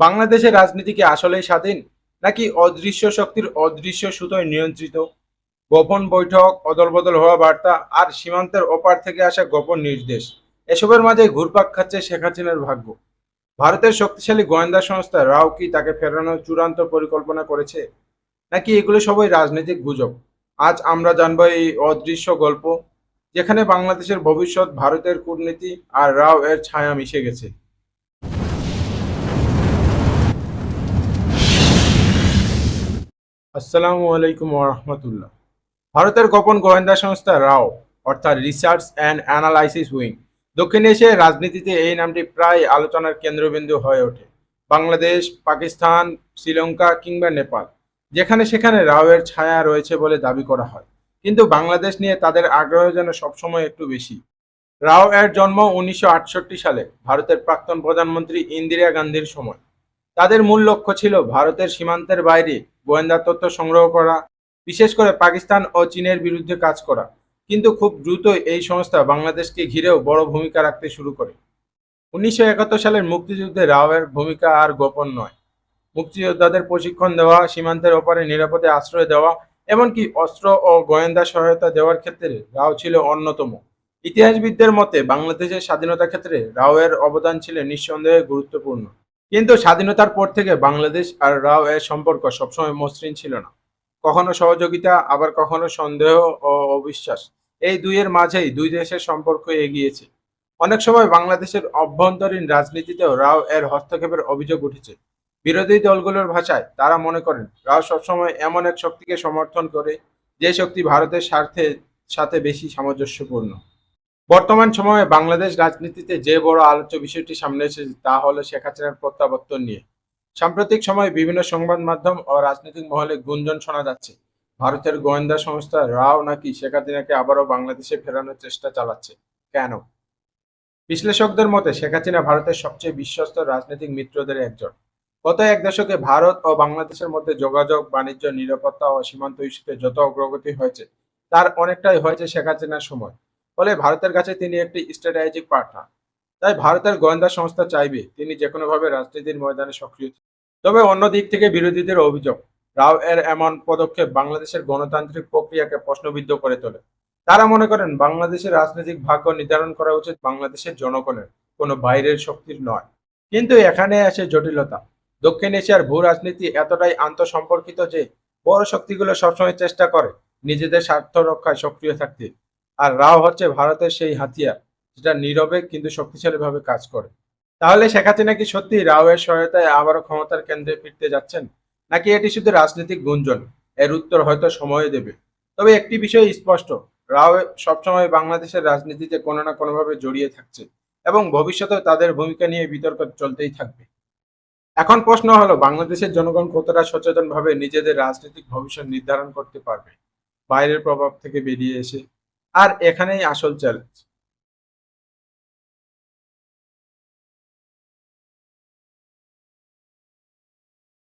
বাংলাদেশের রাজনীতি কি আসলেই স্বাধীন, নাকি অদৃশ্য শক্তির অদৃশ্য সুতোয় নিয়ন্ত্রিত? গোপন বৈঠক, অদলবদল হওয়া বার্তা আর সীমান্তের ওপার থেকে আসা গোপন নির্দেশ, এসবের মাঝে ঘুরপাক খাচ্ছে শেখ হাসিনার ভাগ্য। ভারতের শক্তিশালী গোয়েন্দা সংস্থা রাও কি তাকে ফেরানোর চূড়ান্ত পরিকল্পনা করেছে, নাকি এগুলো সবই রাজনৈতিক গুজব? আজ আমরা জানবো এই অদৃশ্য গল্প, যেখানে বাংলাদেশের ভবিষ্যৎ ভারতের কূটনীতি আর রাও এর ছায়া মিশে গেছে। আসসালামু আলাইকুম ওরহমতুল্লাহ। ভারতের গোপন গোয়েন্দা সংস্থা রাও, অর্থাৎ রিসার্চ অ্যান্ড অ্যানালাইসিস উইং, দক্ষিণ এশিয়ার রাজনীতিতে এই নামটি প্রায় আলোচনার কেন্দ্রবিন্দু হয়ে ওঠে। বাংলাদেশ, পাকিস্তান, শ্রীলঙ্কা কিংবা নেপাল, যেখানে সেখানে রাওয়ের ছায়া রয়েছে বলে দাবি করা হয়। কিন্তু বাংলাদেশ নিয়ে তাদের আগ্রহ যেন সবসময় একটু বেশি। রাও এর জন্ম 1968 সালে ভারতের প্রাক্তন প্রধানমন্ত্রী ইন্দিরা গান্ধীর সময়। তাদের মূল লক্ষ্য ছিল ভারতের সীমান্তের বাইরে গোয়েন্দা তথ্য সংগ্রহ করা, বিশেষ করে পাকিস্তান ও চীনের বিরুদ্ধে কাজ করা। কিন্তু খুব দ্রুতই এই সংস্থা বাংলাদেশকে ঘিরেও বড় ভূমিকা রাখতে শুরু করে। 1971 সালের মুক্তিযুদ্ধে রাওয়ের ভূমিকা আর গোপন নয়। মুক্তিযোদ্ধাদের প্রশিক্ষণ দেওয়া, সীমান্তের ওপারে নিরাপদে আশ্রয় দেওয়া, এমনকি অস্ত্র ও গোয়েন্দা সহায়তা দেওয়ার ক্ষেত্রে রাও ছিল অন্যতম। ইতিহাসবিদদের মতে বাংলাদেশের স্বাধীনতা ক্ষেত্রে রাওয়ের অবদান ছিল নিঃসন্দেহে গুরুত্বপূর্ণ। কিন্তু স্বাধীনতার পর থেকে বাংলাদেশ আর রাও এর সম্পর্ক সবসময় মসৃণ ছিল না। কখনো সহযোগিতা, আবার কখনো সন্দেহ ও অবিশ্বাস, এই দুইয়ের মাঝেই দুই দেশের সম্পর্ক এগিয়েছে। অনেক সময় বাংলাদেশের অভ্যন্তরীণ রাজনীতিতেও রাও এর হস্তক্ষেপের অভিযোগ উঠেছে। বিরোধী দলগুলোর ভাষায় তারা মনে করেন রাও সবসময় এমন এক শক্তিকে সমর্থন করে যে শক্তি ভারতের স্বার্থের সাথে বেশি সামঞ্জস্যপূর্ণ। বর্তমান সময়ে বাংলাদেশ রাজনীতিতে যে বড় আলোচ্য বিষয়টি সামনে এসেছে তা হলো শেখ হাসিনার প্রত্যাবর্তন নিয়ে। সাম্প্রতিক সময়ে বিভিন্ন সংবাদ মাধ্যম ও রাজনৈতিক মহলে গুঞ্জন শোনা যাচ্ছে ভারতের গোয়েন্দা সংস্থা রাও নাকি শেখ হাসিনাকে আবারও বাংলাদেশে ফেরানোর চেষ্টা চালাচ্ছে। কেন? বিশ্লেষকদের মতে শেখ হাসিনা ভারতের সবচেয়ে বিশ্বস্ত রাজনৈতিক মিত্রদের একজন। গত এক দশকে ভারত ও বাংলাদেশের মধ্যে যোগাযোগ, বাণিজ্য, নিরাপত্তা ও সীমান্ত ইস্যুতে যত অগ্রগতি হয়েছে তার অনেকটাই হয়েছে শেখ হাসিনার সময়। ফলে ভারতের কাছে তিনি একটি স্ট্র্যাটেজিক পার্টনার। তাই ভারতের গোয়েন্দা সংস্থা চাইবে তিনি যে কোনোভাবে রাজনীতির ময়দানে সক্রিয় থাকুন। তবে অন্য দিক থেকে বিরোধীদের অভিযোগ, রাও এর এমন পদক্ষেপ বাংলাদেশের গণতান্ত্রিক প্রক্রিয়াকে প্রশ্নবিদ্ধ করে তোলে। তারা মনে করেন বাংলাদেশের রাজনৈতিক ভাগ্য নির্ধারণ করা উচিত বাংলাদেশের জনগণের, কোনো বাইরের শক্তির নয়। কিন্তু এখানে আসে জটিলতা। দক্ষিণ এশিয়ার ভূ রাজনীতি এতটাই আন্তঃসম্পর্কিত যে বড় শক্তিগুলো সবসময় চেষ্টা করে নিজেদের স্বার্থ রক্ষায় সক্রিয় থাকতে। আর রাও হচ্ছে ভারতের সেই হাতিয়ার, যেটা নীরবে কিন্তু শক্তিশালীভাবে কাজ করে। তাহলে শেখ হাসিনা কি সত্যি রাও এর সহায়তায় আবারও ক্ষমতার কেন্দ্রে ফিরতে যাচ্ছেন, নাকি এটি শুধু রাজনৈতিক গুঞ্জন? এর উত্তর হয়তো সময় দেবে। তবে একটি বিষয় স্পষ্ট, রাও সবসময় বাংলাদেশের রাজনীতিতে কোনো না কোনোভাবে জড়িয়ে থাকছে এবং ভবিষ্যতেও তাদের ভূমিকা নিয়ে বিতর্ক চলতেই থাকবে। এখন প্রশ্ন হলো বাংলাদেশের জনগণ কতটা সচেতনভাবে নিজেদের রাজনৈতিক ভবিষ্যৎ নির্ধারণ করতে পারবে বাইরের প্রভাব থেকে বেরিয়ে এসে। আর এখানেই আসল চ্যালেঞ্জ।